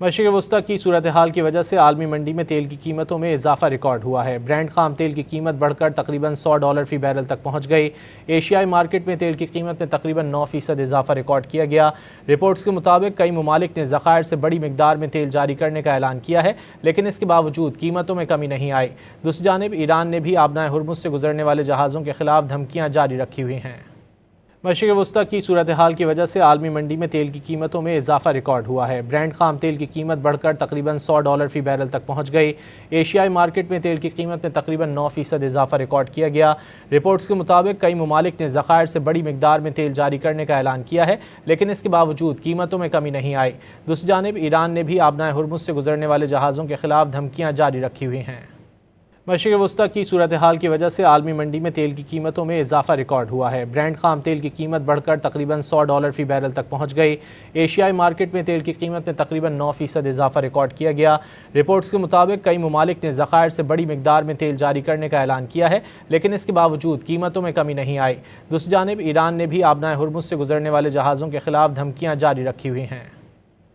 मशरिक़ वस्ता की सूरत हाल की वजह से आलमी मंडी में तेल की कीमतों में इजाफा रिकॉर्ड हुआ है। ब्रांड खाम तेल की कीमत बढ़कर तकरीबन $100 फ़ी बैरल तक पहुँच गई। एशियाई मार्केट में तेल की कीमत में तकरीबन 9% इजाफा रिकॉर्ड किया गया। रिपोर्ट्स के मुताबिक कई ममालिक ने ज़खायर से बड़ी मिकदार में तेल जारी करने का ऐलान किया है, लेकिन इसके बावजूद कीमतों में कमी नहीं आई। दूसरी जानिब ईरान ने भी आबनाए हुर्मुज़ से गुजरने वाले जहाज़ों के खिलाफ धमकियाँ जारी रखी हुई हैं। मशरिक़ वस्ता की सूरत हाल की वजह से आलमी मंडी में तेल की कीमतों में इजाफा रिकॉर्ड हुआ है। ब्रांड खाम तेल की कीमत बढ़कर तकरीबन $100 फ़ी बैरल तक पहुँच गई। एशियाई मार्केट में तेल की कीमत में तकरीबन 9% इजाफा रिकॉर्ड किया गया। रिपोर्ट्स के मुताबिक कई ममालिक ने ज़खायर से बड़ी मिकदार में तेल जारी करने का ऐलान किया है, लेकिन इसके बावजूद कीमतों में कमी नहीं आई। दूसरी जानिब ईरान ने भी आबनाए हुर्मुज़ से गुजरने वाले जहाज़ों के खिलाफ धमकियाँ जारी रखी हुई हैं। मशरिक़ वस्ता की सूरत हाल की वजह से आलमी मंडी में तेल की कीमतों में इजाफा रिकॉर्ड हुआ है। ब्रांड खाम तेल की कीमत बढ़कर तकरीबन $100 फ़ी बैरल तक पहुँच गई। एशियाई मार्केट में तेल की कीमत में तकरीबन 9% इजाफा रिकॉर्ड किया गया। रिपोर्ट्स के मुताबिक कई ममालिक ने ज़खायर से बड़ी मिकदार में तेल जारी करने का ऐलान किया है, लेकिन इसके बावजूद कीमतों में कमी नहीं आई। दूसरी जानिब ईरान ने भी आबनाए हुर्मुज़ से गुजरने वाले जहाज़ों के खिलाफ धमकियाँ जारी रखी हुई हैं।